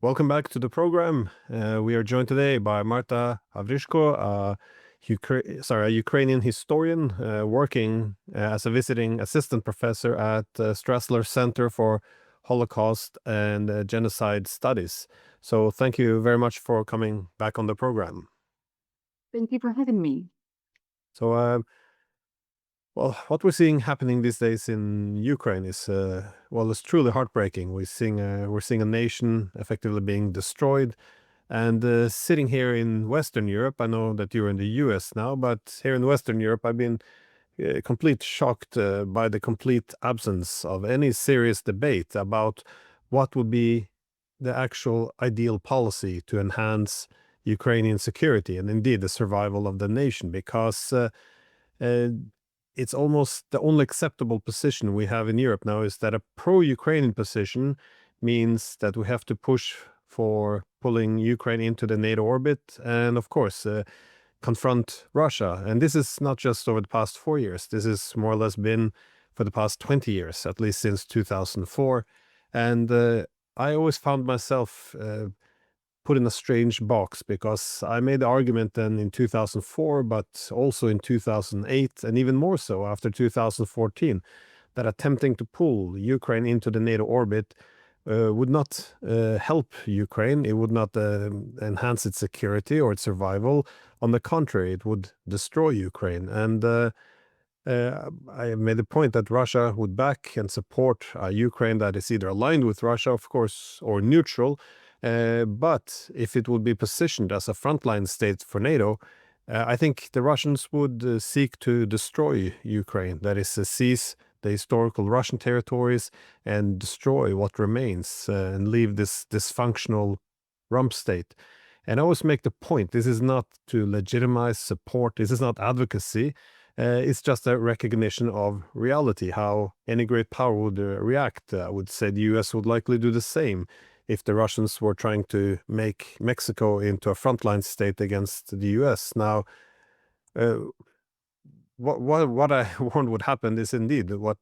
Welcome back to the program. We are joined today by Marta Havryshko, a Ukrainian historian working as a visiting assistant professor at Strassler Center for Holocaust and Genocide Studies. So thank you very much for coming back on the program. Thank you for having me. So, well, what we're seeing happening these days in Ukraine is, it's truly heartbreaking. We're seeing a nation effectively being destroyed. And sitting here in Western Europe, I know that you're in the US now, but here in Western Europe, I've been complete shocked by the complete absence of any serious debate about what would be the actual ideal policy to enhance Ukrainian security and indeed the survival of the nation, because uh, it's almost the only acceptable position we have in Europe now is that a pro-Ukrainian position means that we have to push for pulling Ukraine into the NATO orbit and, of course, confront Russia. And this is not just over the past 4 years. This has more or less been for the past 20 years, at least since 2004. And I always found myself put in a strange box because I made the argument then in 2004, but also in 2008, and even more so after 2014, that attempting to pull Ukraine into the NATO orbit would not help Ukraine. It would not enhance its security or its survival. On the contrary, it would destroy Ukraine. And I made the point that Russia would back and support Ukraine that is either aligned with Russia, of course, or neutral. But if it would be positioned as a frontline state for NATO, I think the Russians would seek to destroy Ukraine, that is, seize the historical Russian territories and destroy what remains and leave this dysfunctional rump state. And I always make the point, this is not to legitimize support, this is not advocacy, it's just a recognition of reality, how any great power would react. I would say the US would likely do the same if the Russians were trying to make Mexico into a frontline state against the US. Now, uh, what I warned would happen is indeed what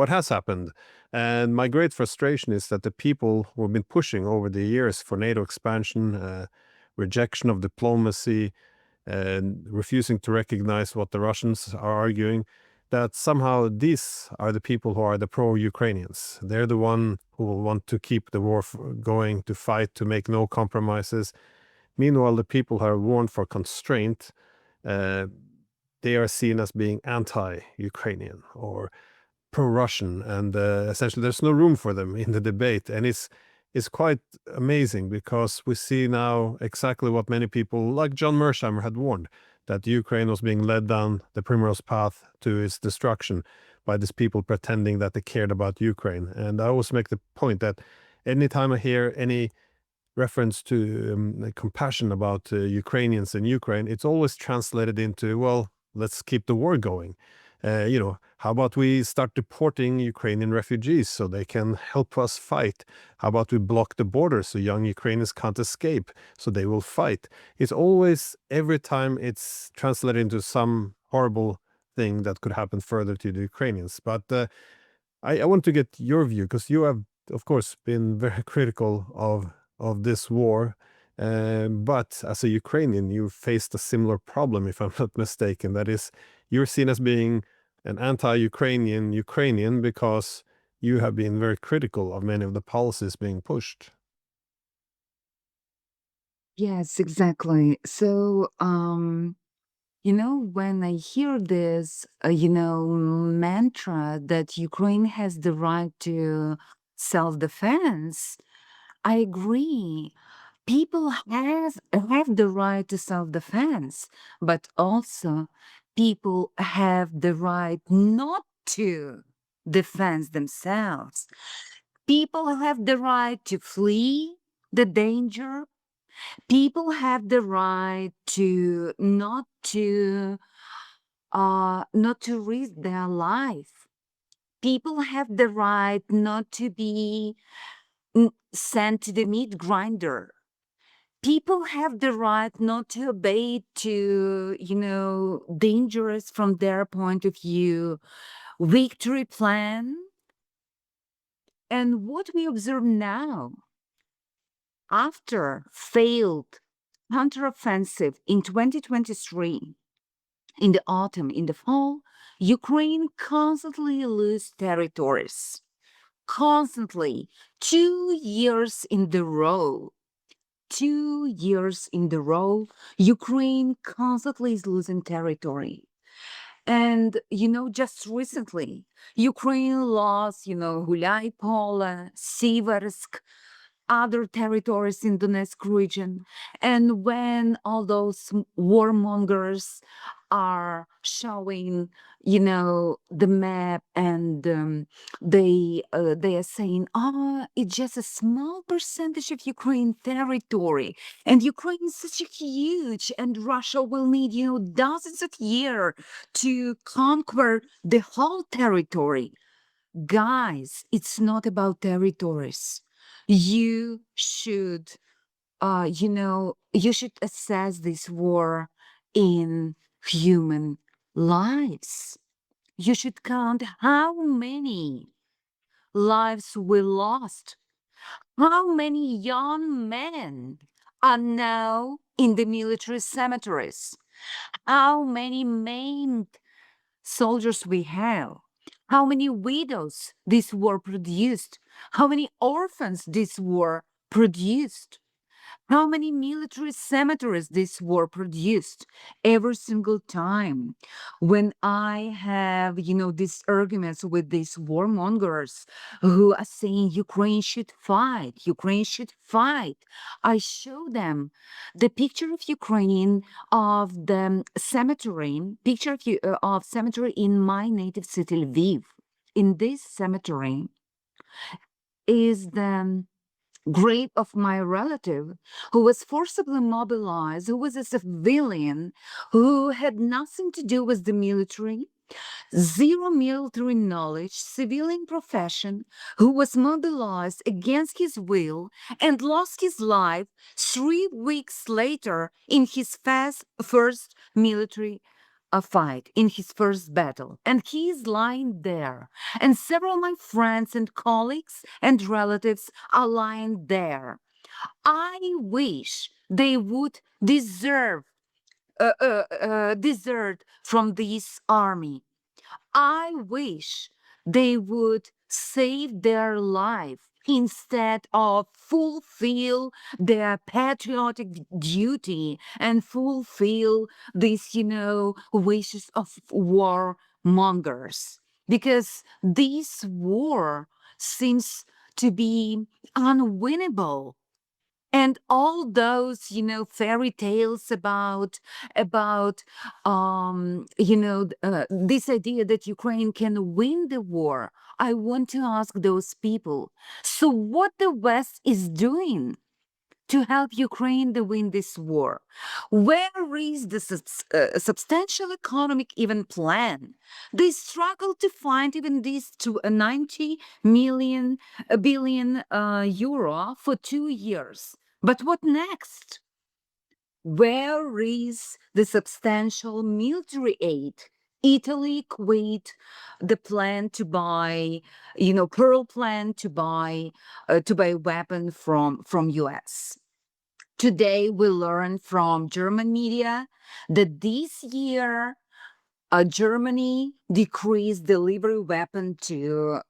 has happened. And my great frustration is that the people who have been pushing over the years for NATO expansion, rejection of diplomacy, and refusing to recognize what the Russians are arguing, that somehow these are the people who are the pro-Ukrainians. They're the one who will want to keep the war going, to fight, to make no compromises. Meanwhile, the people who are warned for constraint, uh, they are seen as being anti-Ukrainian or pro-Russian, and essentially there's no room for them in the debate. And it's quite amazing because we see now exactly what many people like John Mersheimer had warned, that Ukraine was being led down the primrose path to its destruction by these people pretending that they cared about Ukraine. And I always make the point that anytime I hear any reference to compassion about Ukrainians in Ukraine, it's always translated into, well, let's keep the war going. How about we start deporting Ukrainian refugees so they can help us fight? How about we block the border so young Ukrainians can't escape so they will fight? It's always, every time it's translated into some horrible thing that could happen further to the Ukrainians. But I want to get your view because you have, of course, been very critical of this war. But as a Ukrainian, you faced a similar problem, if I'm not mistaken. That is, you're seen as being an anti-Ukrainian Ukrainian because you have been very critical of many of the policies being pushed. Yes, exactly. When I hear this, mantra that Ukraine has the right to self-defense, I agree. People have the right to self-defense, but also people have the right not to defend themselves. People have the right to flee the danger. People have the right to not to risk their life. People have the right not to be sent to the meat grinder. People have the right not to obey to, dangerous from their point of view, victory plan. And what we observe now after failed counteroffensive in 2023, in the autumn, in the fall, Ukraine constantly loses territories. Constantly, 2 years in the row. 2 years in the row, Ukraine constantly is losing territory. And, just recently, Ukraine lost, Gulai Pola, Siversk, other territories in Donetsk region. And when all those warmongers are showing, the map, and they are saying, oh, it's just a small percentage of Ukraine territory, and Ukraine is such a huge, and Russia will need, dozens of years to conquer the whole territory. Guys, it's not about territories. You should, you should assess this war in human lives. You should count how many lives we lost, how many young men are now in the military cemeteries, how many maimed soldiers we have, how many widows this war produced, how many orphans this war produced, how many military cemeteries this war produced. Every single time when I have, these arguments with these warmongers who are saying Ukraine should fight, Ukraine should fight, I show them the picture of Ukraine, of the cemetery, picture of cemetery in my native city, Lviv. In this cemetery is the grave of my relative who was forcibly mobilized, who was a civilian, who had nothing to do with the military, zero military knowledge, civilian profession, who was mobilized against his will and lost his life 3 weeks later in his first military fight, in his first battle. And he is lying there. And several of my friends and colleagues and relatives are lying there. I wish they would desert from this army. I wish they would save their life instead of fulfill their patriotic duty and fulfill these, wishes of warmongers. Because this war seems to be unwinnable, and all those fairy tales about this idea that Ukraine can win the war. I want to ask those people, so what the West is doing to help Ukraine to win this war? Where is the substantial economic even plan? They struggle to find even this to a 90 million billion euro for 2 years. But what next? Where is the substantial military aid? Italy quit the plan to buy, Pearl plan to buy weapon from US. Today we learn from German media that this year Germany decreased delivery weapon to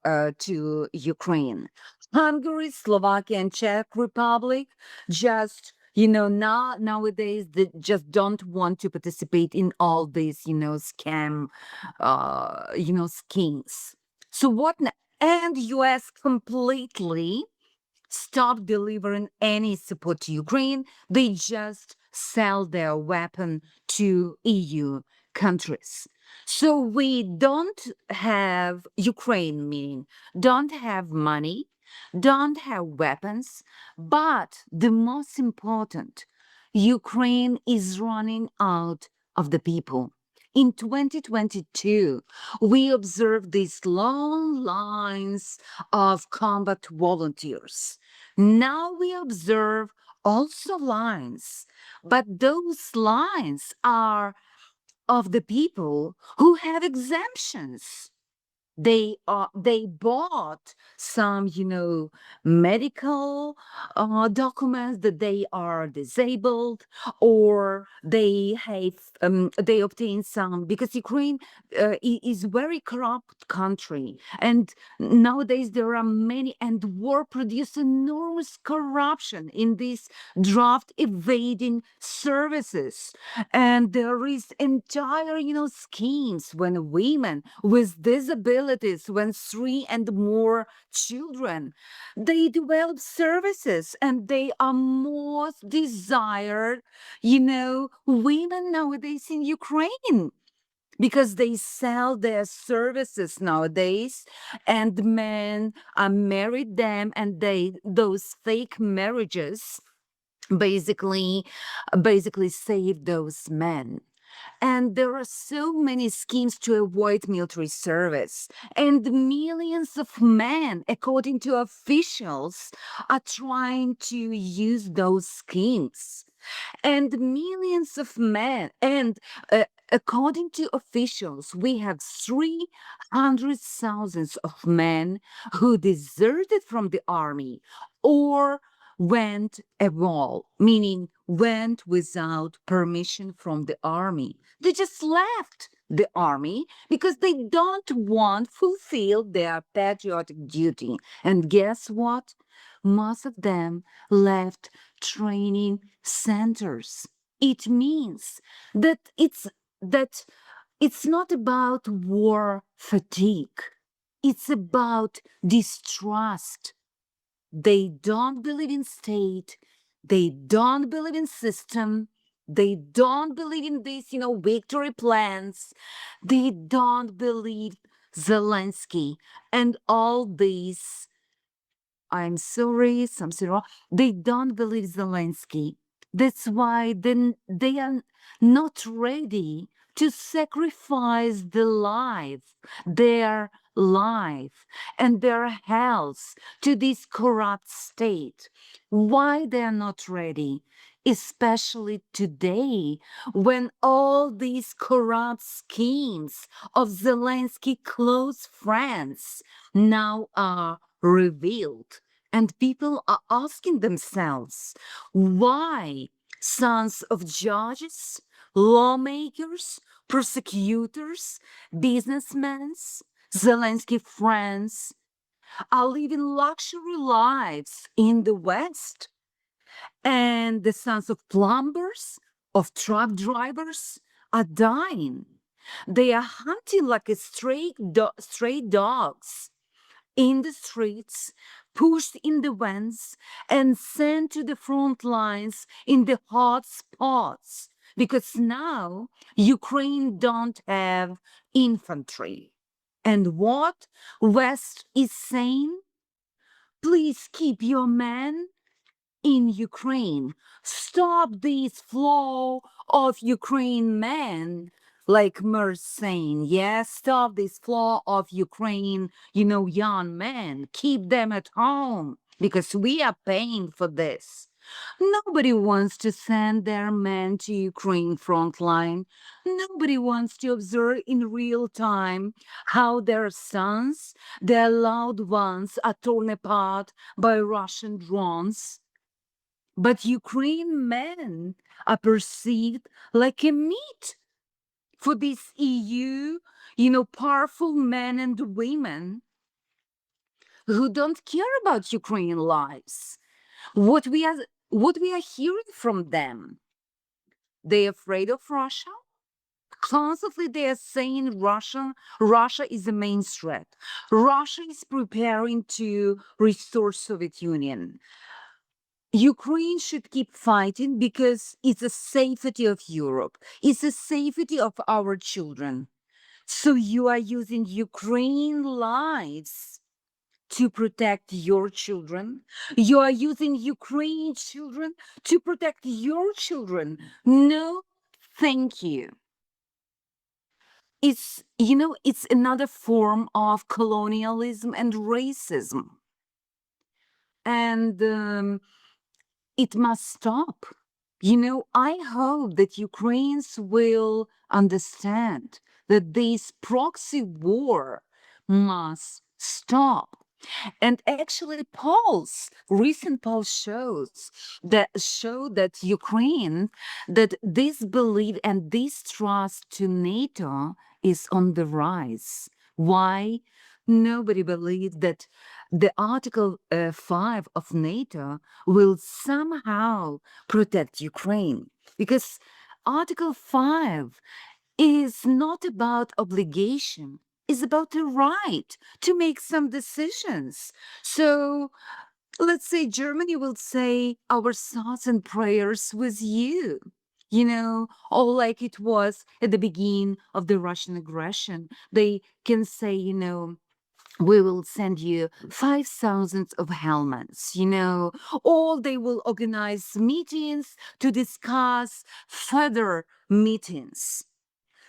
Ukraine. Hungary, Slovakia, and Czech Republic just nowadays they just don't want to participate in all these scam schemes. So what? And US completely stop delivering any support to Ukraine. They just sell their weapon to EU countries. So we don't have Ukraine, meaning don't have money, don't have weapons, but the most important, Ukraine is running out of the people. In 2022, we observed these long lines of combat volunteers. Now we observe also lines, but those lines are of the people who have exemptions. They bought some, medical documents that they are disabled, or they obtain some, because Ukraine is very corrupt country, and nowadays there are many, and war produced enormous corruption in these draft evading services. And there is entire, schemes when women with disabilities, when 3 and more children, they develop services, and they are most desired, women nowadays in Ukraine, because they sell their services nowadays, and men are married them, and those fake marriages basically save those men. And there are so many schemes to avoid military service, and millions of men, according to officials, are trying to use those schemes. And millions of men, and according to officials, we have 300,000 of men who deserted from the army, or went AWOL, meaning went without permission from the army. They just left the army because they don't want to fulfill their patriotic duty. And guess what? Most of them left training centers. It means that it's not about war fatigue. It's about distrust. They don't believe in state. They don't believe in system. They don't believe in these, victory plans. They don't believe Zelensky and all these. I'm sorry, something wrong. They don't believe Zelensky. That's why then they are not ready to sacrifice their life, and their health to this corrupt state. Why they are not ready? Especially today, when all these corrupt schemes of Zelensky close friends now are revealed. And people are asking themselves, why sons of judges, lawmakers, prosecutors, businessmen, Zelensky friends are living luxury lives in the West, and the sons of plumbers, of truck drivers are dying. They are hunting like a stray dogs in the streets, pushed in the vans, and sent to the front lines in the hot spots, because now Ukraine don't have infantry. And what West is saying? Please keep your men in Ukraine. Stop this flow of Ukraine men, like Mer's saying. Yes, stop this flow of Ukraine, young men. Keep them at home, because we are paying for this. Nobody wants to send their men to Ukraine frontline. Nobody wants to observe in real time how their sons, their loved ones, are torn apart by Russian drones. But Ukraine men are perceived like a meat for these EU, powerful men and women who don't care about Ukrainian lives. What we are hearing from them, they're afraid of Russia. Constantly they are saying Russia is the main threat. Russia is preparing to restore Soviet Union. Ukraine should keep fighting because it's the safety of Europe. It's the safety of our children. So you are using Ukraine lives to protect your children. You are using Ukraine children to protect your children. No, thank you. It's another form of colonialism and racism. And it must stop. I hope that Ukrainians will understand that this proxy war must stop. And actually, recent polls show that Ukraine, that this belief and distrust to NATO is on the rise. Why? Nobody believes that the Article 5 of NATO will somehow protect Ukraine, because Article 5 is not about obligation, it's about a right to make some decisions. So let's say Germany will say, our thoughts and prayers with you. All like it was at the beginning of the Russian aggression. They can say, we will send you 5,000 of helmets, or they will organize meetings to discuss further meetings.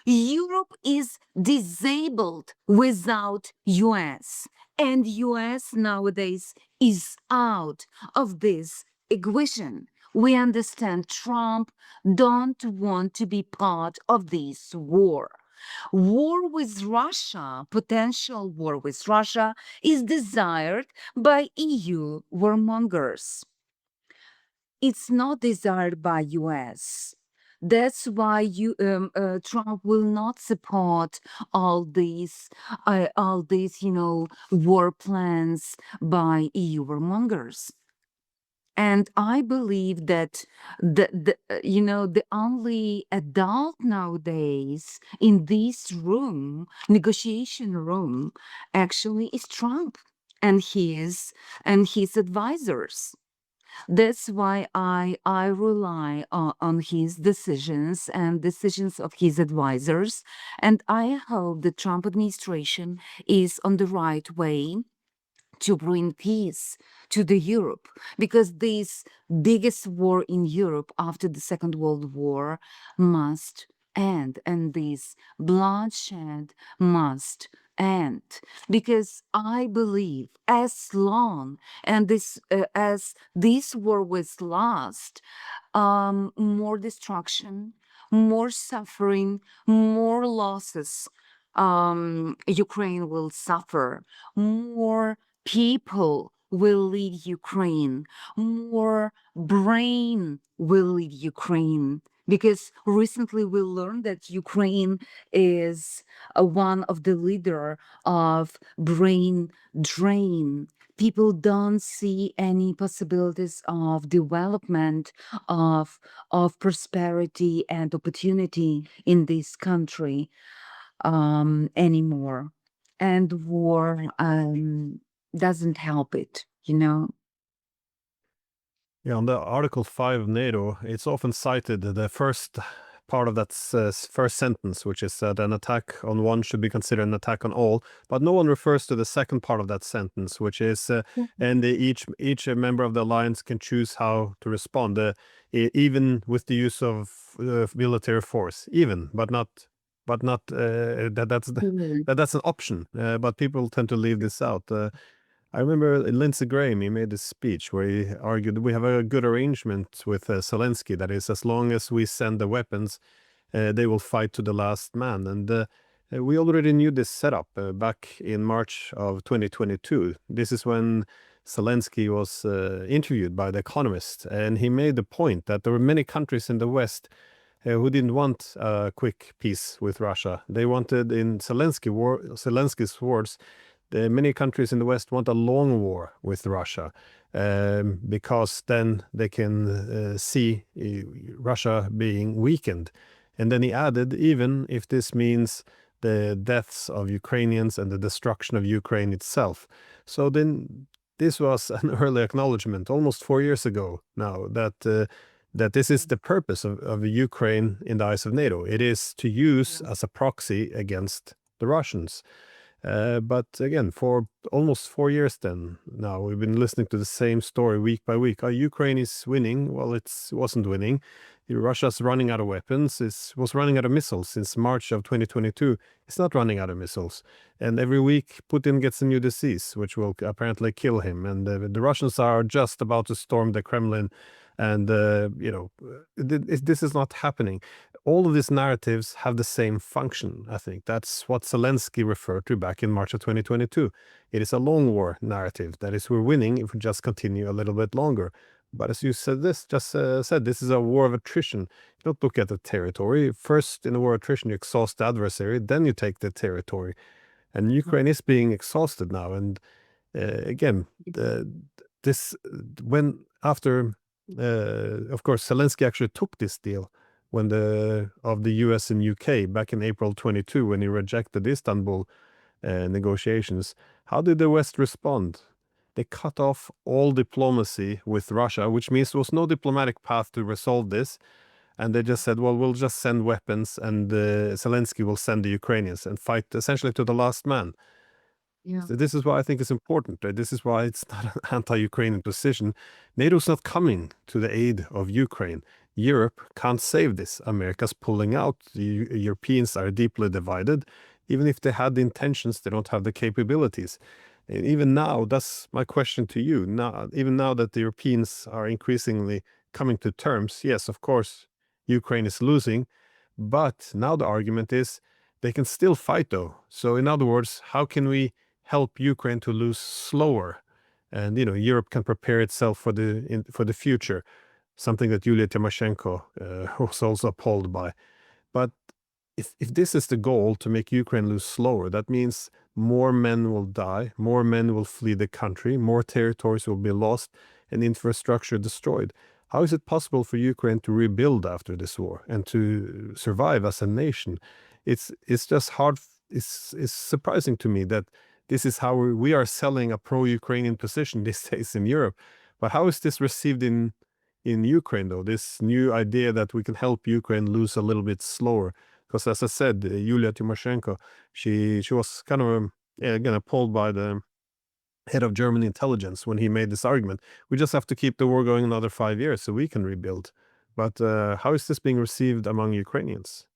Europe is disabled without US, and US nowadays is out of this equation. We understand Trump don't want to be part of this war. War with Russia, potential war with Russia, is desired by EU warmongers. It's not desired by US. That's why Trump will not support all these war plans by EU warmongers. And I believe that the only adult nowadays in this room, negotiation room, actually is Trump and his advisors. That's why I rely on his decisions and decisions of his advisors, and I hope the Trump administration is on the right way to bring peace to the Europe, because this biggest war in Europe after the Second World War must end, and this bloodshed must end, because I believe as long and this as this war was lost, more destruction, more suffering, more losses Ukraine will suffer, more people will leave Ukraine, more brain will leave Ukraine. Because recently we learned that Ukraine is one of the leader of brain drain. People don't see any possibilities of development, of prosperity and opportunity in this country anymore. And war doesn't help it. Yeah, on the Article 5 of NATO, it's often cited the first part of that first sentence, which is that an attack on one should be considered an attack on all, but no one refers to the second part of that sentence, which is, and each member of the alliance can choose how to respond, even with the use of military force, even, but not that's an option, but people tend to leave this out. I remember Lindsey Graham, he made a speech where he argued we have a good arrangement with Zelensky. That is, as long as we send the weapons, they will fight to the last man. And we already knew this setup back in March of 2022. This is when Zelensky was interviewed by The Economist, and he made the point that there were many countries in the West who didn't want a quick peace with Russia. They wanted, in Zelensky's words, many countries in the West want a long war with Russia, because then they can see Russia being weakened. And then he added, even if this means the deaths of Ukrainians and the destruction of Ukraine itself. So then this was an early acknowledgement, almost 4 years ago now, that this is the purpose of Ukraine in the eyes of NATO. It is to use as a proxy against the Russians. But again, for almost 4 years then now, we've been listening to the same story week by week. Ukraine is winning. Well, it wasn't winning. Russia's running out of weapons. It was running out of missiles since March of 2022. It's not running out of missiles. And every week, Putin gets a new disease, which will apparently kill him. And the Russians are just about to storm the Kremlin And, this is not happening. All of these narratives have the same function, I think. That's what Zelensky referred to back in March of 2022. It is a long war narrative. That is, we're winning if we just continue a little bit longer. But as you said, this is a war of attrition. You don't look at the territory. First, in a war of attrition, you exhaust the adversary, then you take the territory. And Ukraine is being exhausted now. And again, this when after, of course, Zelensky actually took this deal when of the U.S. and UK back in April 22 when he rejected the Istanbul negotiations. How did the West respond? They cut off all diplomacy with Russia, which means there was no diplomatic path to resolve this. And they just said, well, we'll just send weapons and Zelensky will send the Ukrainians and fight essentially to the last man. Yeah. So this is why I think it's important. Right? This is why it's not an anti-Ukrainian position. NATO's not coming to the aid of Ukraine. Europe can't save this. America's pulling out. The Europeans are deeply divided. Even if they had the intentions, they don't have the capabilities. And even now, that's my question to you. Now, even now that the Europeans are increasingly coming to terms, yes, of course, Ukraine is losing. But now the argument is they can still fight, though. So in other words, how can we help Ukraine to lose slower, and Europe can prepare itself for the future. Something that Yulia Tymoshenko was also appalled by. But if this is the goal, to make Ukraine lose slower, that means more men will die, more men will flee the country, more territories will be lost, and infrastructure destroyed. How is it possible for Ukraine to rebuild after this war and to survive as a nation? It's just hard. It's surprising to me that this is how we are selling a pro-Ukrainian position these days in Europe. But how is this received in Ukraine, though? This new idea that we can help Ukraine lose a little bit slower. Because as I said, Yulia Tymoshenko, she was kind of, again, appalled by the head of German intelligence when he made this argument. We just have to keep the war going another 5 years so we can rebuild. But how is this being received among Ukrainians?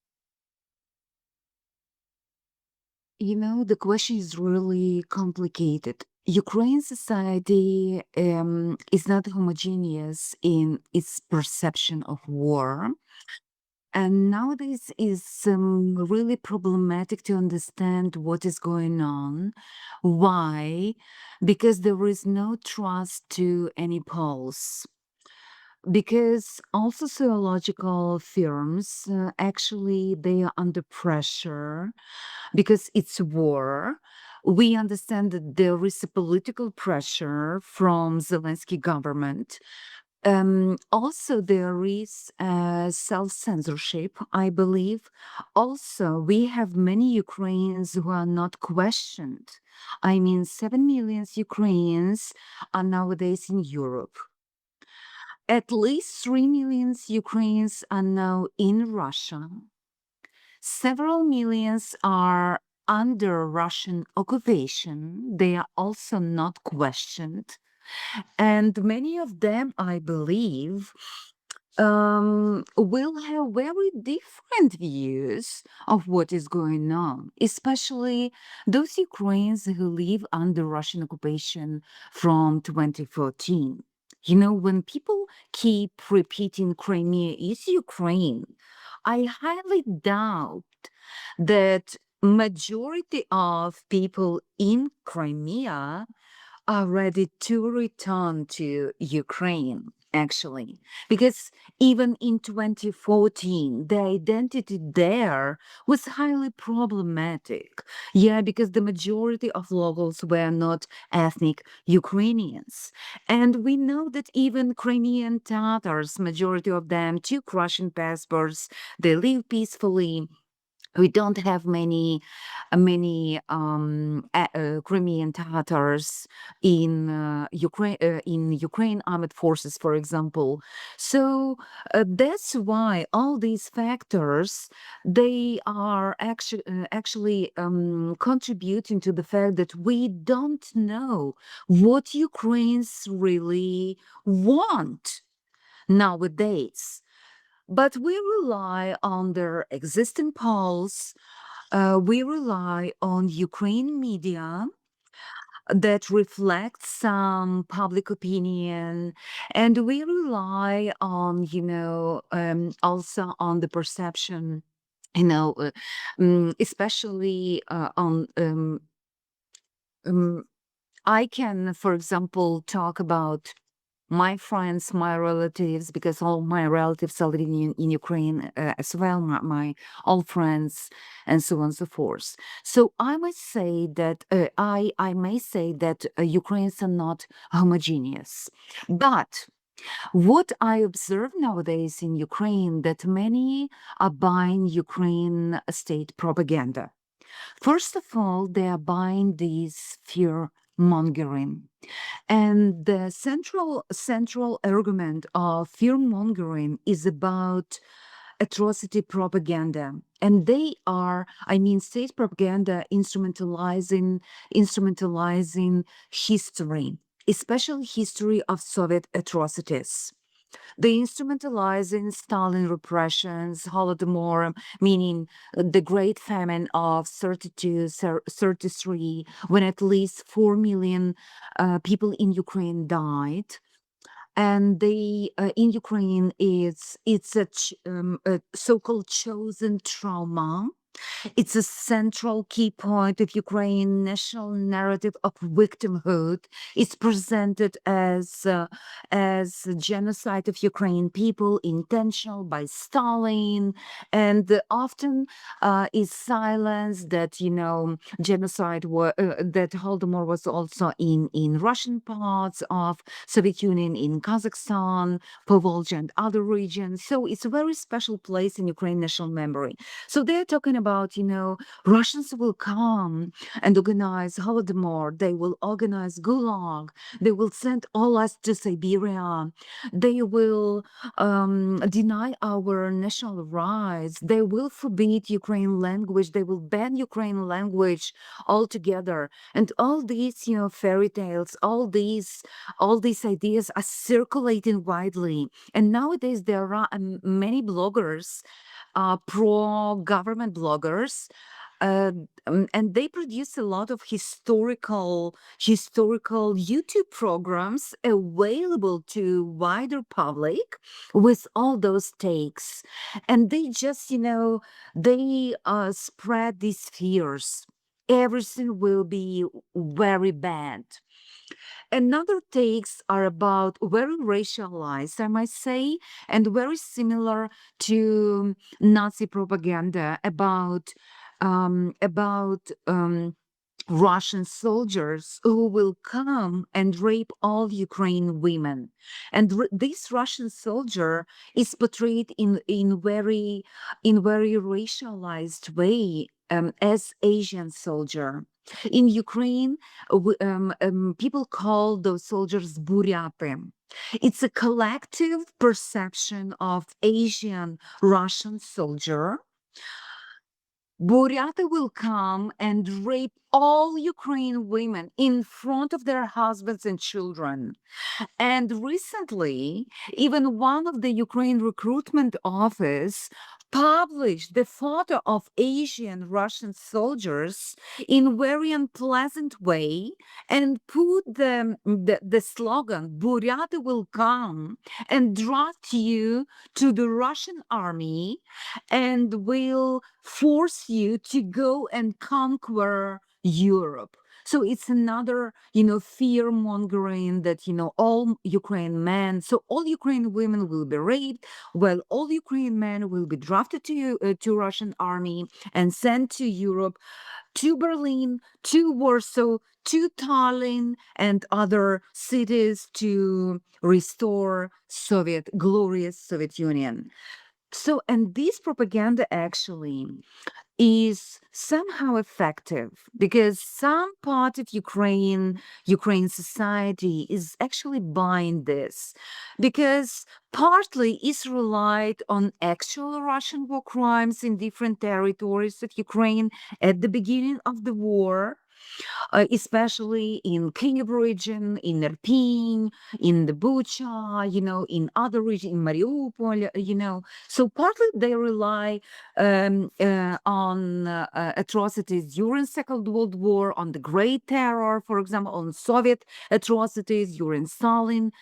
The question is really complicated. Ukraine society is not homogeneous in its perception of war. And nowadays is really problematic to understand what is going on. Why? Because there is no trust to any polls. Because all sociological firms actually they are under pressure because it's war. We understand that there is a political pressure from Zelensky government. Also, there is self-censorship, I believe. Also, we have many Ukrainians who are not questioned. I mean, 7 million Ukrainians are nowadays in Europe. At least 3 million Ukrainians are now in Russia. Several millions are under Russian occupation. They are also not questioned. And many of them, I believe, will have very different views of what is going on, especially those Ukrainians who live under Russian occupation from 2014. When people keep repeating Crimea is Ukraine, I highly doubt that majority of people in Crimea are ready to return to Ukraine, actually. Because even in 2014, the identity there was highly problematic. Yeah, because the majority of locals were not ethnic Ukrainians. And we know that even Crimean Tatars, majority of them took Russian passports, they live peacefully. We don't have many Crimean Tatars in Ukraine armed forces, for example. So that's why all these factors they are actually contributing to the fact that we don't know what Ukrainians really want nowadays. But we rely on their existing polls. We rely on Ukraine media. that reflects some public opinion, and we rely on, also on the perception, especially on um, I can, for example, talk about my friends, my relatives, because all my relatives are living in Ukraine as well, my all friends, and so on and so forth. So I must say that I may say that Ukrainians are not homogeneous, but what I observe nowadays in Ukraine that many are buying Ukraine state propaganda. First of all, they are buying this fear mongering. And the central argument of fear mongering is about atrocity propaganda. And they are, I mean, state propaganda instrumentalizing history, especially history of Soviet atrocities. They instrumentalizing Stalin repressions, Holodomor, meaning the Great Famine of 32, 33, when at least 4 million people in Ukraine died. And they in Ukraine, it's a so-called chosen trauma. It's a central key point of Ukraine national narrative of victimhood. It's presented as genocide of Ukrainian people, intentional by Stalin, and often is silenced that genocide that Holodomor was also in Russian parts of Soviet Union, in Kazakhstan, Povolzhia, and other regions. So it's a very special place in Ukraine national memory. So they're talking about, Russians will come and organize Holodomor. They will organize Gulag. They will send all us to Siberia. They will deny our national rights. They will forbid Ukrainian language. They will ban Ukrainian language altogether. And all these, fairy tales, all these ideas are circulating widely. And nowadays there are many bloggers, pro-government bloggers, uh, and they produce a lot of historical YouTube programs available to wider public with all those takes, and they just they spread these fears. Everything will be very bad. Another takes are about very racialized, I might say, and very similar to Nazi propaganda about Russian soldiers who will come and rape all Ukrainian women. And this Russian soldier is portrayed in very racialized way as Asian soldier. In Ukraine, people call those soldiers Buryаты. It's a collective perception of Asian Russian soldier. Buryаты will come and rape all Ukrainian women in front of their husbands and children. And recently, even one of the Ukraine recruitment office published the photo of Asian Russian soldiers in very unpleasant way and put the slogan, Buryаты will come and draft you to the Russian army and will force you to go and conquer Europe. So it's another, fear mongering that, all Ukrainian men, so all Ukrainian women will be raped, while all Ukrainian men will be drafted to Russian army and sent to Europe, to Berlin, to Warsaw, to Tallinn, and other cities to restore glorious Soviet Union. So, and this propaganda actually is somehow effective because some part of Ukraine society is actually buying this because partly is relied on actual Russian war crimes in different territories of Ukraine at the beginning of the war. especially in Kyiv region, in Irpin, in the Bucha, in other regions, in Mariupol, So partly they rely on atrocities during Second World War, on the Great Terror, for example, on Soviet atrocities during Stalin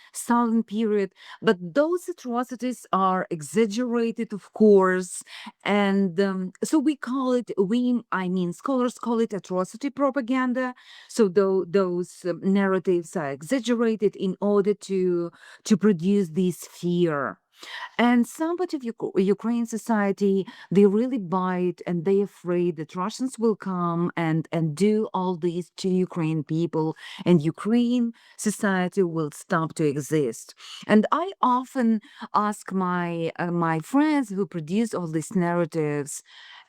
period. But those atrocities are exaggerated, of course, and so scholars call it atrocity propaganda. So those narratives are exaggerated in order to produce this fear. And some part of Ukraine society, they really buy it, and they're afraid that Russians will come and do all this to Ukraine people, and Ukraine society will stop to exist. And I often ask my friends who produce all these narratives,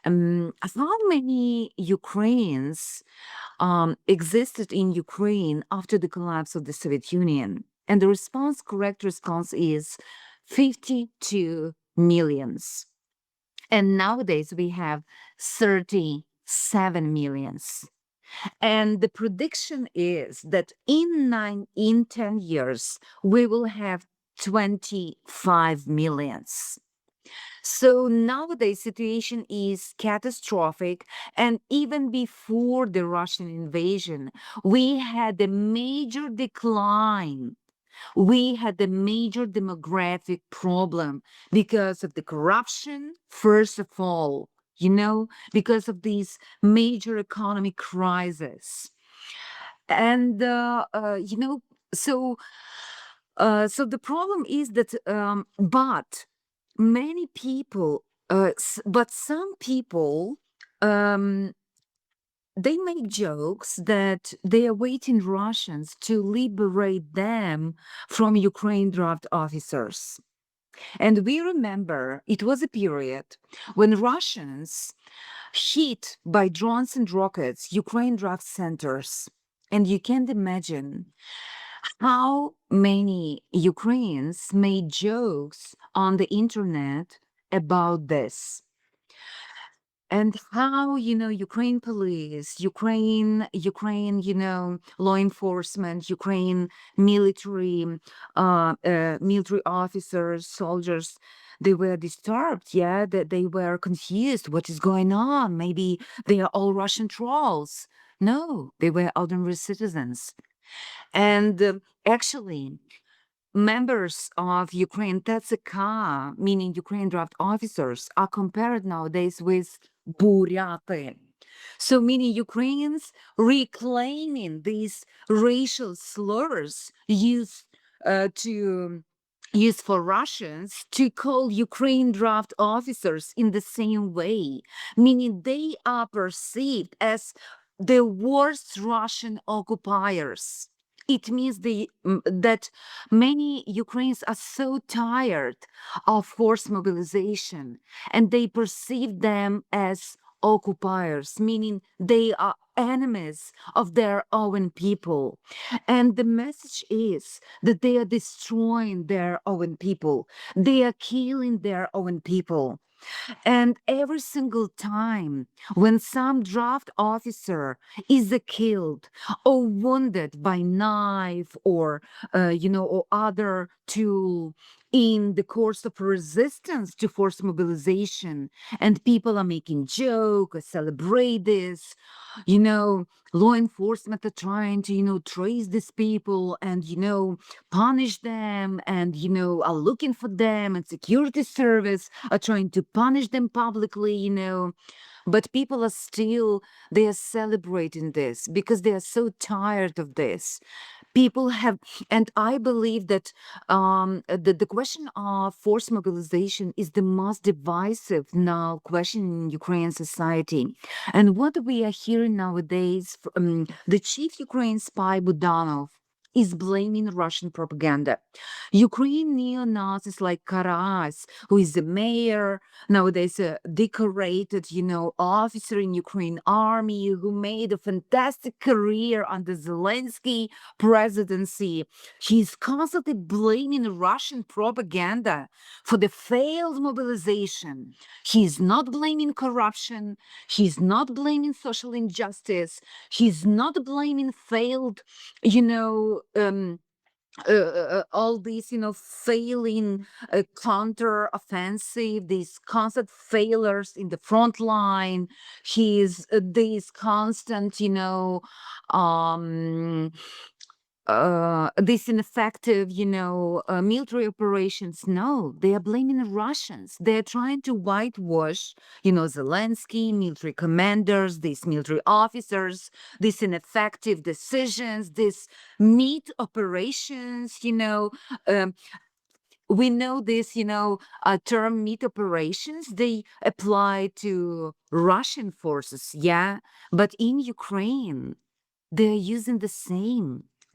how many Ukrainians existed in Ukraine after the collapse of the Soviet Union? And the correct response is 52 millions. And nowadays we have 37 millions. And the prediction is that in 10 years, we will have 25 millions. So nowadays situation is catastrophic, and even before the Russian invasion, we had a major decline. We had a major demographic problem because of the corruption, first of all, because of these major economic crisis. And so so the problem is that but many people but some people um they make jokes that they are waiting Russians to liberate them from Ukraine draft officers. And we remember it was a period when Russians hit by drones and rockets Ukraine draft centers. And you can't imagine how many Ukrainians made jokes on the internet about this. And how, Ukraine police, Ukraine, law enforcement, Ukraine military officers, soldiers, they were disturbed, that they were confused. What is going on? Maybe they are all Russian trolls. No, they were ordinary citizens. And actually, members of Ukraine TSK, meaning Ukraine draft officers, are compared nowadays with Buryаты. So meaning Ukrainians reclaiming these racial slurs used for Russians to call Ukraine draft officers in the same way, meaning they are perceived as the worst Russian occupiers. It means that many Ukrainians are so tired of forced mobilization, and they perceive them as occupiers, meaning they are enemies of their own people. And the message is that they are destroying their own people, they are killing their own people. And every single time when some draft officer is killed or wounded by knife or or other tool in the course of resistance to forced mobilization, and people are making joke or celebrate this, law enforcement are trying to trace these people and punish them, and are looking for them, and security service are trying to punish them publicly, but people are still, they are celebrating this because they are so tired of this. People have, and I believe that the question of forced mobilization is the most divisive now question in Ukrainian society. And what we are hearing nowadays, the chief Ukraine spy Budanov is blaming Russian propaganda. Ukraine neo-Nazis like Karas, who is the mayor, nowadays a decorated, officer in Ukraine army who made a fantastic career under Zelensky presidency. He's constantly blaming Russian propaganda for the failed mobilization. He's not blaming corruption. He's not blaming social injustice. He's not blaming failed, all these, failing counter-offensive, these constant failures in the front line. He's these constant, um, these ineffective, military operations. No, they are blaming the Russians. They're trying to whitewash, Zelensky, military commanders, these military officers, these ineffective decisions, these meat operations, we know this, term meat operations, they apply to Russian forces, yeah, but in Ukraine, they're using the same.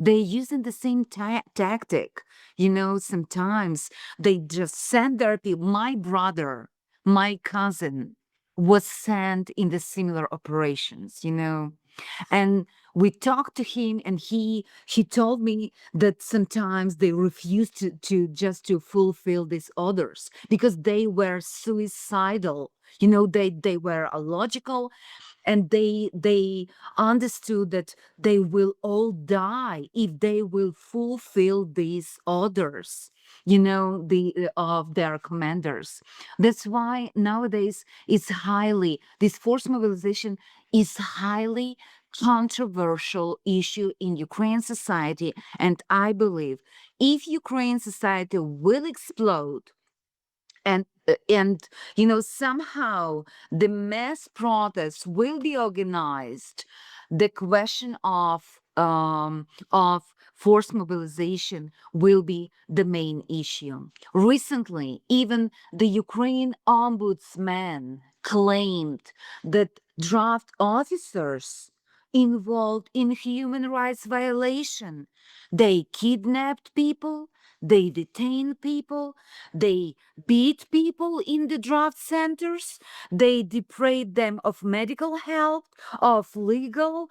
They're using the same tactic. Sometimes they just send their people. My brother, my cousin was sent in the similar operations, and we talked to him, and he told me that sometimes they refused to just to fulfill these orders because they were suicidal. They were illogical, and they understood that they will all die if they will fulfill these orders, of their commanders. That's why nowadays this forced mobilization is highly controversial issue in Ukrainian society. And I believe if Ukrainian society will explode, and somehow the mass protests will be organized, the question of forced mobilization will be the main issue. Recently, even the Ukraine ombudsman claimed that draft officers involved in human rights violation. They kidnapped people, they detained people, they beat people in the draft centers, they deprived them of medical help, of legal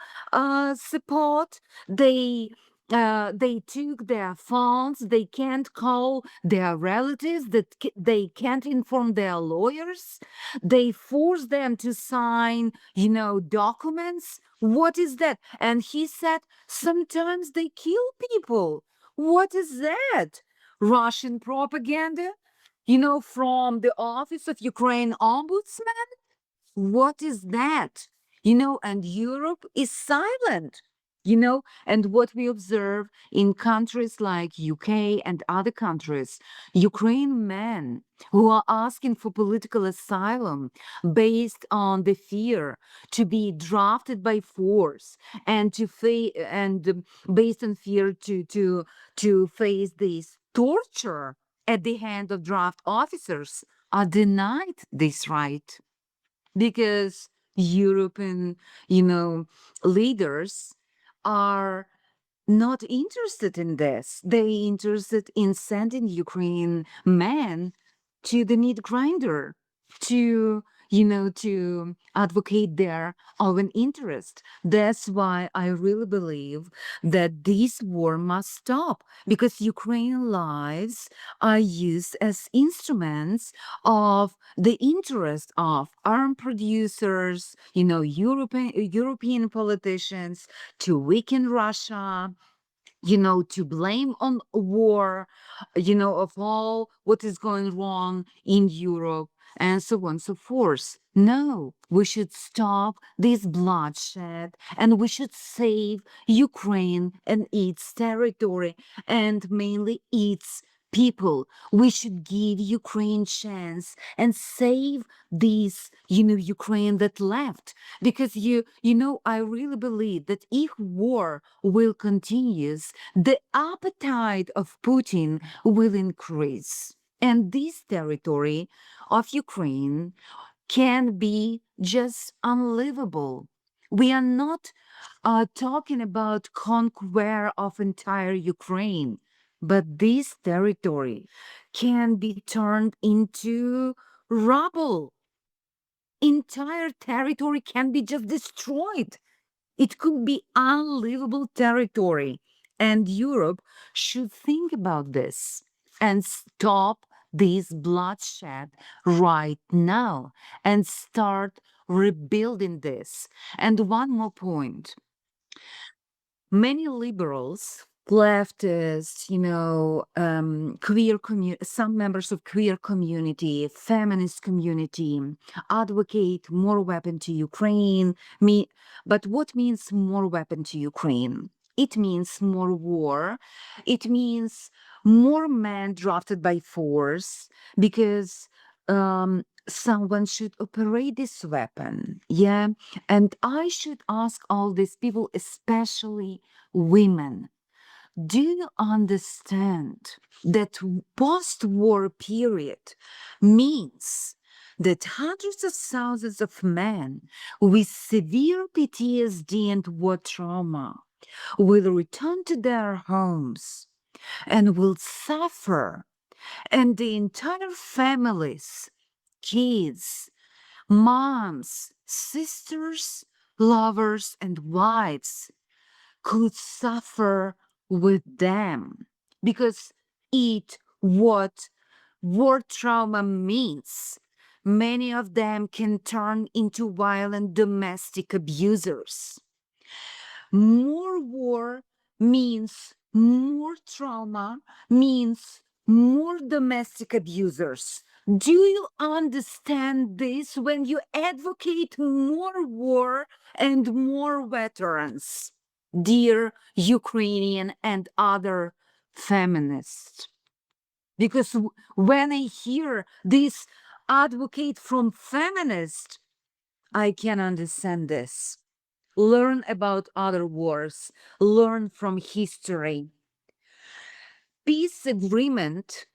support, they took their phones, they can't call their relatives, they can't inform their lawyers, they force them to sign, documents. What is that? And he said sometimes they kill people. What is that? Russian propaganda? From the office of Ukraine ombudsman? What is that? And Europe is silent. And what we observe in countries like UK and other countries, Ukrainian men who are asking for political asylum based on the fear to be drafted by force and based on fear to face this torture at the hand of draft officers are denied this right because European, leaders are not interested in this. They interested in sending Ukrainian men to the meat grinder to advocate their own interest. That's why I really believe that this war must stop because Ukrainian lives are used as instruments of the interest of arm producers, European politicians to weaken Russia, to blame on war, of all what is going wrong in Europe, and so on and so forth. No, we should stop this bloodshed and we should save Ukraine and its territory and mainly its people. We should give Ukraine chance and save these, Ukraine that left. Because I really believe that if war will continue, the appetite of Putin will increase. And this territory of Ukraine can be just unlivable We are not talking about conquer of entire Ukraine, but this territory can be turned into rubble. Entire territory can be just destroyed. It could be unlivable territory. And Europe should think about this and stop this bloodshed right now and start rebuilding this. And one more point. Many liberals, leftists, queer community, some members of queer community, feminist community, advocate more weapon to Ukraine. But what means more weapon to Ukraine? It means more war. It means more men drafted by force because someone should operate this weapon. Yeah. And I should ask all these people, especially women, do you understand that post-war period means that hundreds of thousands of men with severe PTSD and war trauma will return to their homes and will suffer, and the entire families, kids, moms, sisters, lovers, and wives could suffer with them because it what war trauma means. Many of them can turn into violent domestic abusers. More war means more trauma, means more domestic abusers. Do you understand this when you advocate more war and more veterans, dear Ukrainian and other feminists? Because when I hear this advocate from feminists, I can understand this. Learn about other wars, learn from history. Peace agreement,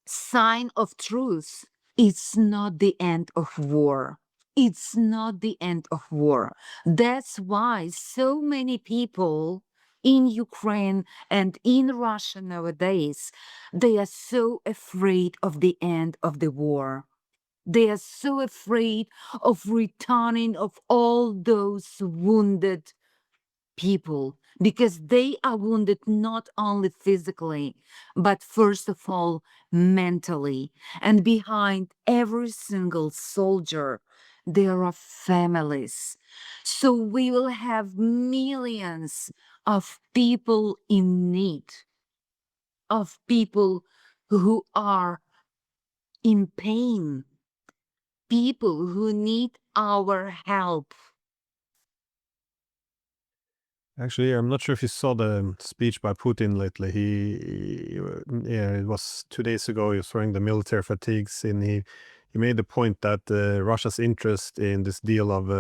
sign of truce, it's not the end of war. It's not the end of war. That's why so many people in Ukraine and in Russia nowadays, they are so afraid of the end of the war. They are so afraid of returning of all those wounded people because they are wounded not only physically, but first of all, mentally. And behind every single soldier, there are families. So we will have millions of people in need, of people who are in pain, people who need our help. Actually, I'm not sure if you saw the speech by Putin lately. Yeah, it was 2 days ago. He was wearing the military fatigues, and he made the point that Russia's interest in this deal of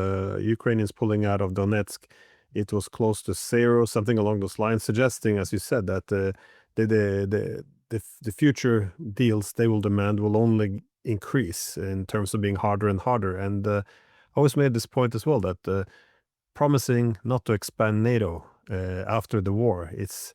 Ukrainians pulling out of Donetsk, it was close to zero, something along those lines, suggesting, as you said, that the future deals they will demand will only increase in terms of being harder and harder. And I always made this point as well that. Promising not to expand NATO after the war. It's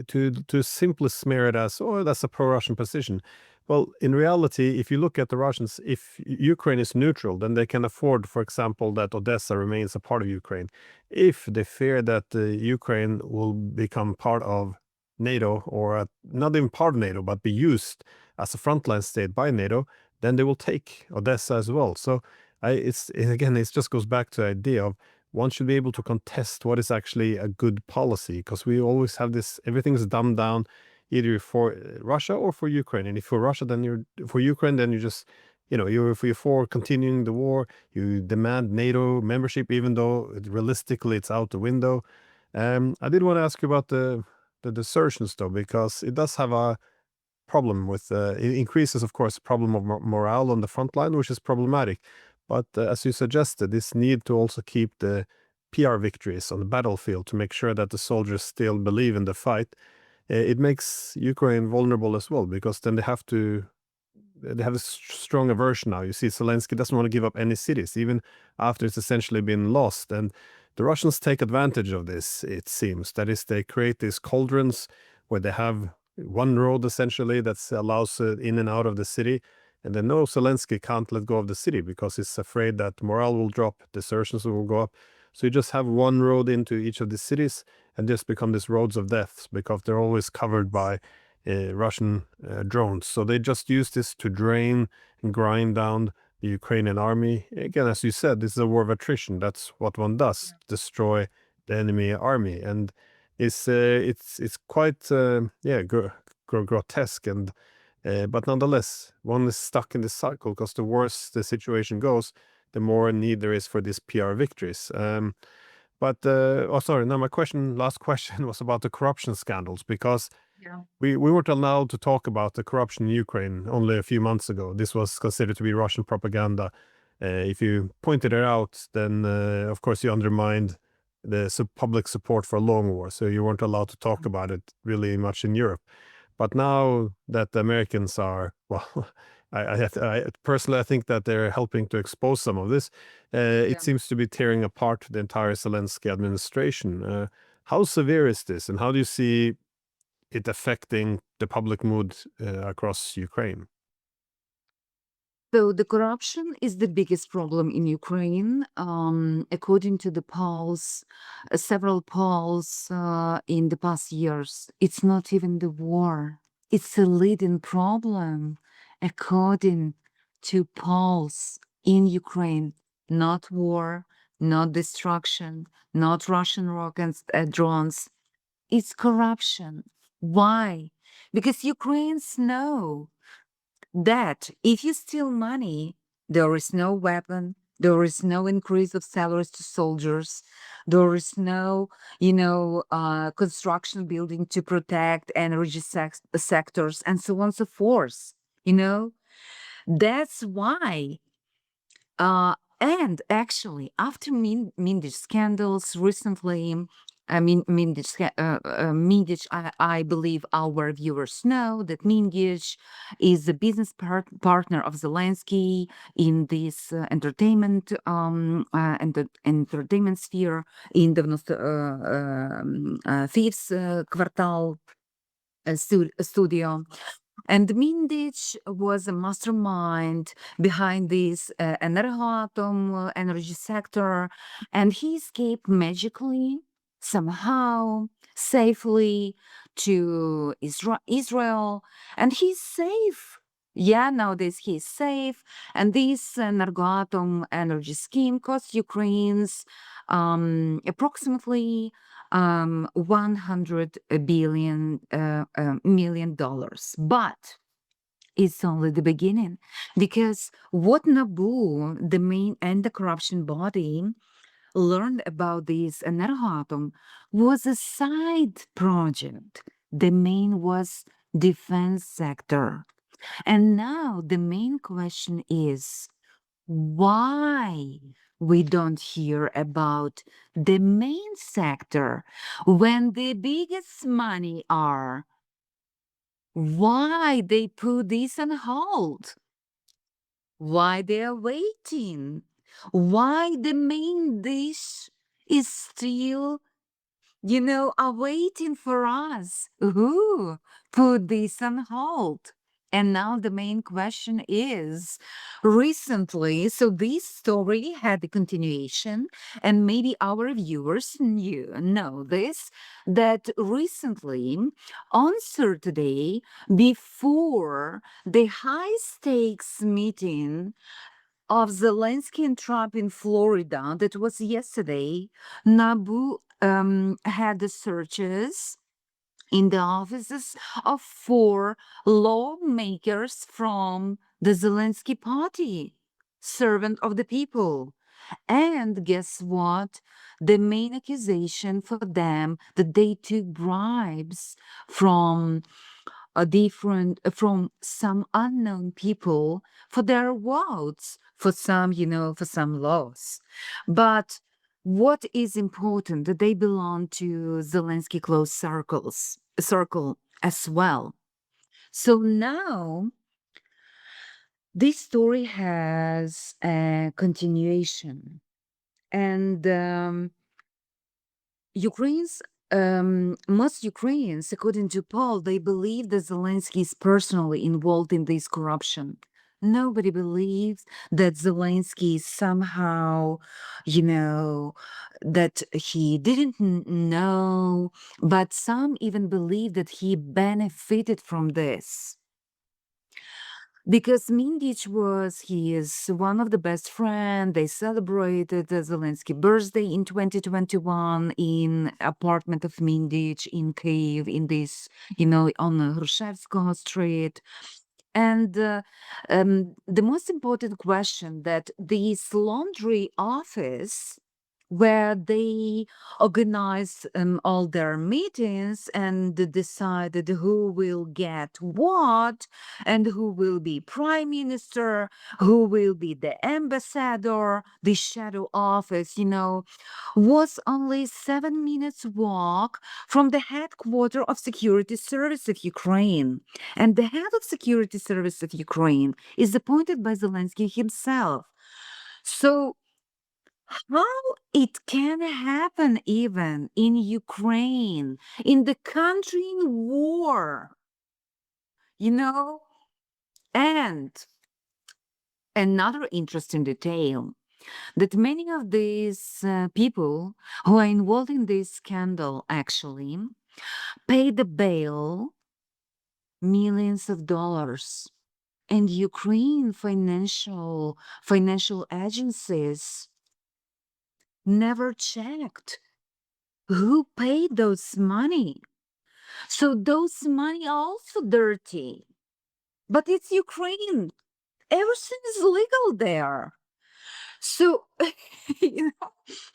to simply smear it as, oh, that's a pro-Russian position. Well, in reality, if you look at the Russians, if Ukraine is neutral, then they can afford, for example, that Odessa remains a part of Ukraine. If they fear that Ukraine will become part of NATO, or not even part of NATO, but be used as a frontline state by NATO, then they will take Odessa as well. So it just goes back to the idea of one should be able to contest what is actually a good policy, because we always have this, everything's dumbed down either for Russia or for Ukraine. And if for Russia, then for Ukraine, then you just, you're for continuing the war, you demand NATO membership, even though realistically it's out the window. I did want to ask you about the desertions though, because it does have a problem with it increases, of course, the problem of morale on the front line, which is problematic. But as you suggested, this need to also keep the PR victories on the battlefield to make sure that the soldiers still believe in the fight. It makes Ukraine vulnerable as well, because then they have to they have a strong aversion now. You see, Zelensky doesn't want to give up any cities, even after it's essentially been lost. And the Russians take advantage of this, it seems. That is, they create these cauldrons where they have one road essentially that allows in and out of the city. And they know Zelensky can't let go of the city because he's afraid that morale will drop, desertions will go up. So you just have one road into each of the cities and just become these roads of death because they're always covered by Russian drones. So they just use this to drain and grind down the Ukrainian army. Again, as you said, this is a war of attrition. That's what one does, destroy the enemy army. And it's quite grotesque, and but nonetheless, one is stuck in this cycle because the worse the situation goes, the more need there is for these PR victories. Sorry, now my last question was about the corruption scandals, because Yeah. we weren't allowed to talk about the corruption in Ukraine only a few months ago. This was considered to be Russian propaganda. If you pointed it out, then of course you undermined the public support for a long war, so you weren't allowed to talk about it really much in Europe. But now that the Americans are, well, I personally, I think that they're helping to expose some of this. It seems to be tearing apart the entire Zelensky administration. How severe is this, and how do you see it affecting the public mood across Ukraine? So the corruption is the biggest problem in Ukraine. According to the polls, several polls in the past years, it's not even the war. It's a leading problem, according to polls in Ukraine. Not war, not destruction, not Russian rockets, drones. It's corruption. Why? Because Ukrainians know that if you steal money, there is no weapon, there is no increase of salaries to soldiers, there is no, construction building to protect energy sectors, and so on and so forth. That's why and actually, after Mindich scandals recently, Mindich, I believe our viewers know that Mindich is the business partner of Zelensky in this entertainment sphere in the fifth quartal studio. And Mindich was a mastermind behind this Energoatom energy sector, and he escaped magically, somehow, safely to Israel, and he's safe. Yeah, nowadays he's safe, and this Energoatom energy scheme cost Ukrainians approximately $100 million. But it's only the beginning, because what NABU, the main anti-corruption body, learned about this Energoatom was a side project. The main was defense sector. And now the main question is, why we don't hear about the main sector when the biggest money are? Why they put this on hold? Why they are waiting? Why the main dish is still, are waiting for us? Who put this on hold? And now the main question is, recently, so this story had a continuation, and maybe our viewers know this, that recently, on Saturday, before the high stakes meeting of Zelensky and Trump in Florida, that was yesterday, NABU had the searches in the offices of 4 lawmakers from the Zelensky party, servant of the people. And guess what? The main accusation for them that they took bribes from from some unknown people for their votes, for some laws. But what is important, that they belong to Zelensky close circle as well. So now This story has a continuation, and Ukraine's most Ukrainians, according to Paul, they believe that Zelensky is personally involved in this corruption. Nobody believes that Zelensky is somehow, that he didn't know, but some even believe that he benefited from this. Because Mindich was his one of the best friend. They celebrated the Zelensky birthday in 2021 in apartment of Mindich in Kyiv, in this, on Hrushevskoho Street. And the most important question that this laundry office, where they organize all their meetings and decided who will get what and who will be prime minister, who will be the ambassador, the shadow office, was only 7 minutes walk from the headquarters of Security Service of Ukraine. And the head of Security Service of Ukraine is appointed by Zelensky himself. So how it can happen even in Ukraine, in the country in war, you know? And another interesting detail that many of these people who are involved in this scandal actually pay the bail millions of dollars. And Ukraine financial agencies never checked who paid those money. So those money are also dirty. But it's Ukraine. Everything is legal there. So,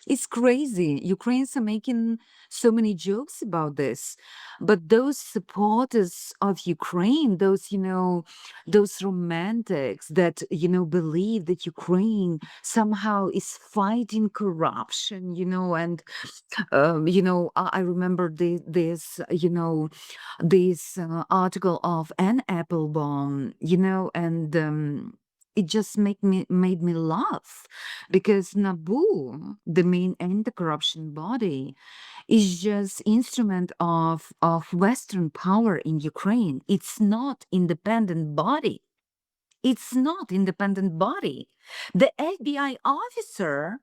it's crazy. Ukrainians are making so many jokes about this. But those supporters of Ukraine, those romantics that, believe that Ukraine somehow is fighting corruption, and I remember this article of Anne Applebaum, and it just made me laugh because NABU, the main anti-corruption body, is just instrument of Western power in Ukraine. It's not independent body. It's not independent body. The FBI officer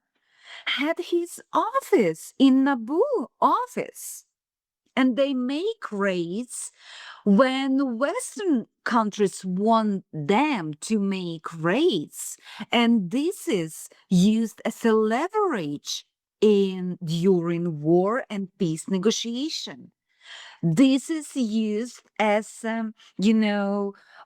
had his office in NABU office. And they make raids when Western countries want them to make raids. And this is used as a leverage during war and peace negotiation. This is used as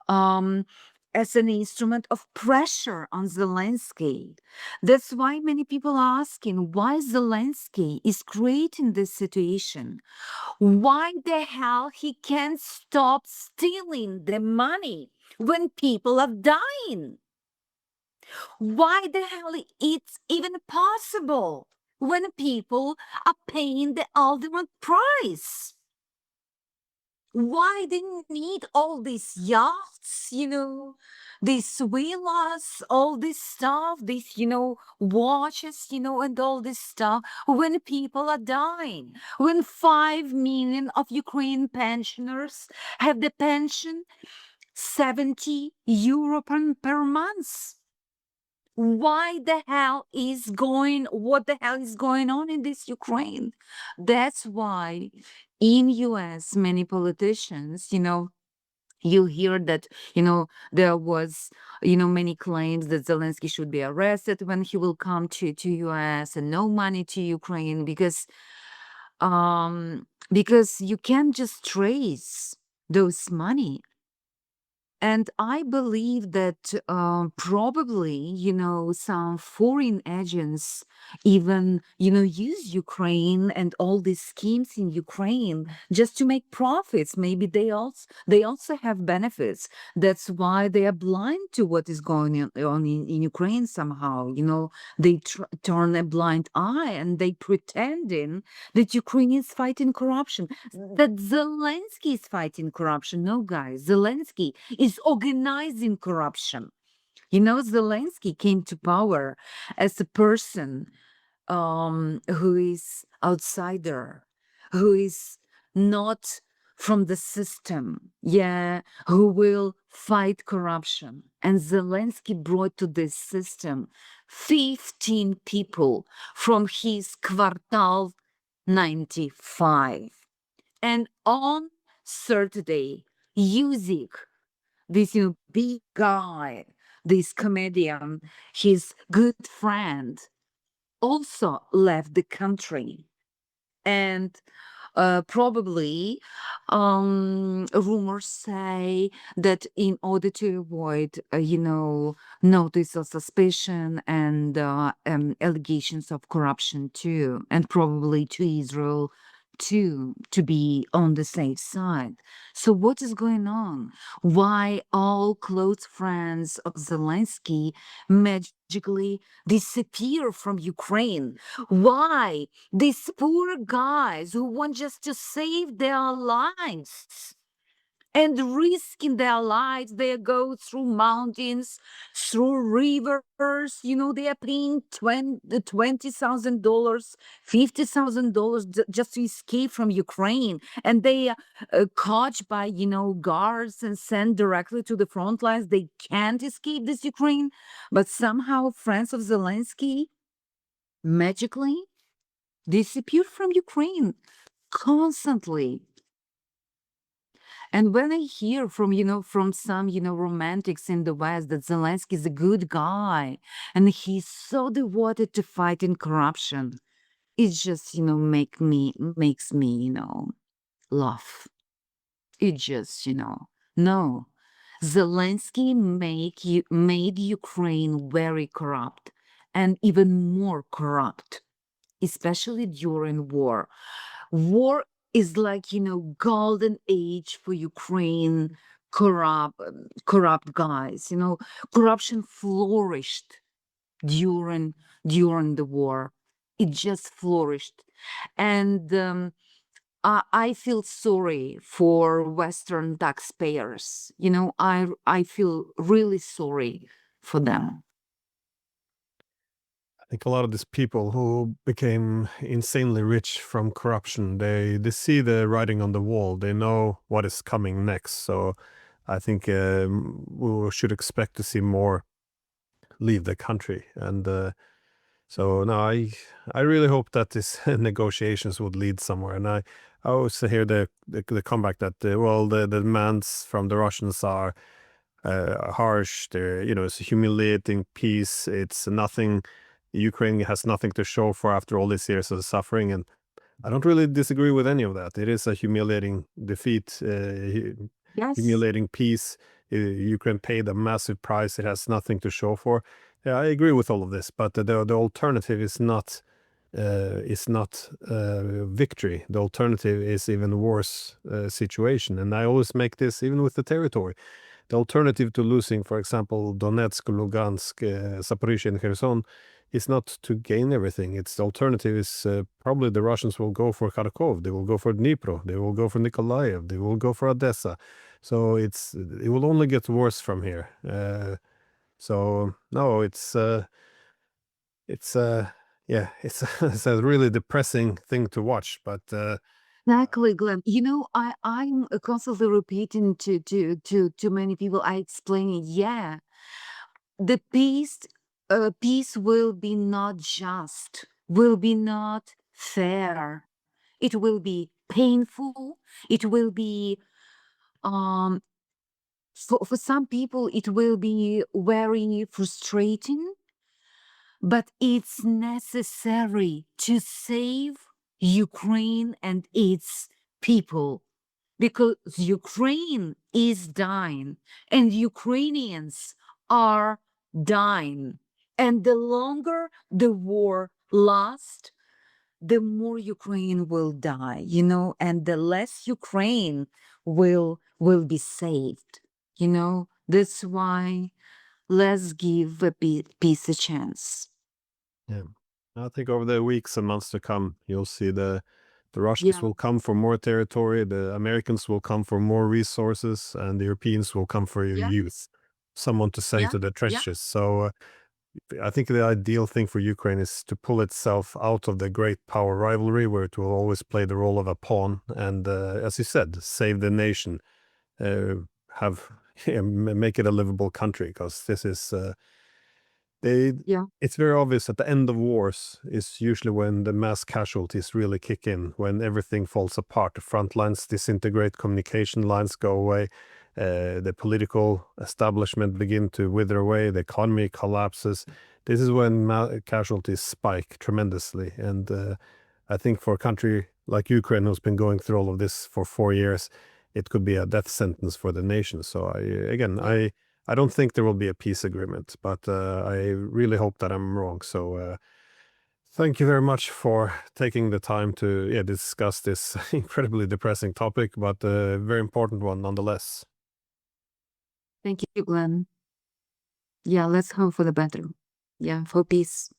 um, as an instrument of pressure on Zelensky. That's why many people are asking why Zelensky is creating this situation. Why the hell he can't stop stealing the money when people are dying? Why the hell it's even possible when people are paying the ultimate price? Why they need all these yachts, these villas, all this stuff, these, watches, and all this stuff when people are dying, when 5 million of Ukraine pensioners have the pension 70 euro per month. What the hell is going on in this Ukraine? That's why in US many politicians, you hear that, there was, many claims that Zelensky should be arrested when he will come to US and no money to Ukraine because you can't just trace those money. And I believe that probably, some foreign agents even, use Ukraine and all these schemes in Ukraine just to make profits. Maybe they also have benefits. That's why they are blind to what is going on in Ukraine somehow. They turn a blind eye and they pretending that Ukraine is fighting corruption, that Zelensky is fighting corruption. No, guys, Zelensky is organizing corruption. Zelensky came to power as a person who is outsider, who is not from the system, who will fight corruption. And Zelensky brought to this system 15 people from his Kvartal 95. And on Saturday, Yuzik, this big guy, this comedian, his good friend, also left the country. And probably rumors say that in order to avoid, notice of suspicion and allegations of corruption too, and probably to Israel too, to be on the safe side. So what is going on? Why all close friends of Zelensky magically disappear from Ukraine? Why these poor guys who want just to save their lives and risking their lives, they go through mountains, through rivers, they are paying $20,000, $50,000 just to escape from Ukraine. And they are caught by, guards and sent directly to the front lines. They can't escape this Ukraine. But somehow friends of Zelensky magically disappeared from Ukraine constantly. And when I hear from some, romantics in the West that Zelensky is a good guy and he's so devoted to fighting corruption, it just, makes me, laugh. It just, no. Zelensky made Ukraine very corrupt and even more corrupt, especially during war. War is like, golden age for Ukraine corrupt guys. Corruption flourished during the war. It just flourished. And I feel sorry for Western taxpayers. I feel really sorry for them. I think a lot of these people who became insanely rich from corruption, they see the writing on the wall. They know what is coming next. So I think we should expect to see more leave the country. And so no, I really hope that this negotiations would lead somewhere. And I always hear the comeback that the demands from the Russians are harsh. They're, it's a humiliating peace. It's nothing. Ukraine has nothing to show for after all these years of suffering, and I don't really disagree with any of that. It is a humiliating defeat, Yes. humiliating peace. Ukraine paid a massive price. It has nothing to show for. Yeah, I agree with all of this, but the alternative is not victory. The alternative is even worse situation, and I always make this even with the territory. The alternative to losing, for example, Donetsk, Lugansk, Zaporizhia, and Kherson is not to gain everything. Its alternative is probably the Russians will go for Kharkov, they will go for Dnipro, they will go for Nikolaev, they will go for Odessa. So it will only get worse from here. So no, it's yeah, it's a really depressing thing to watch, but Exactly, Glenn. I'm constantly repeating to many people. I explain it. Yeah, the peace will be not just, will be not fair. It will be painful. It will be um for some people it will be very frustrating, but it's necessary to save Ukraine and its people because Ukraine is dying and Ukrainians are dying. And the longer the war lasts, the more Ukraine will die, and the less Ukraine will be saved. That's why let's give a peace a chance. yeah, I think over the weeks and months to come, you'll see the Russians Yeah. will come for more territory, the Americans will come for more resources, and the Europeans will come for your Yeah. youth. someone to say Yeah, to the yeah. trenches. So I think the ideal thing for Ukraine is to pull itself out of the great power rivalry, where it will always play the role of a pawn, and as you said, save the nation, have make it a livable country, because this is Yeah. it's very obvious at the end of wars is usually when the mass casualties really kick in, when everything falls apart, the front lines disintegrate, communication lines go away, the political establishment begin to wither away, the economy collapses. This is when casualties spike tremendously, and I think for a country like Ukraine, who's been going through all of this for 4 years, it could be a death sentence for the nation. So Yeah. I don't think there will be a peace agreement, but I really hope that I'm wrong. So thank you very much for taking the time to discuss this incredibly depressing topic, but a very important one nonetheless. Thank you, Glenn. Yeah, let's hope for the better. Yeah, for peace.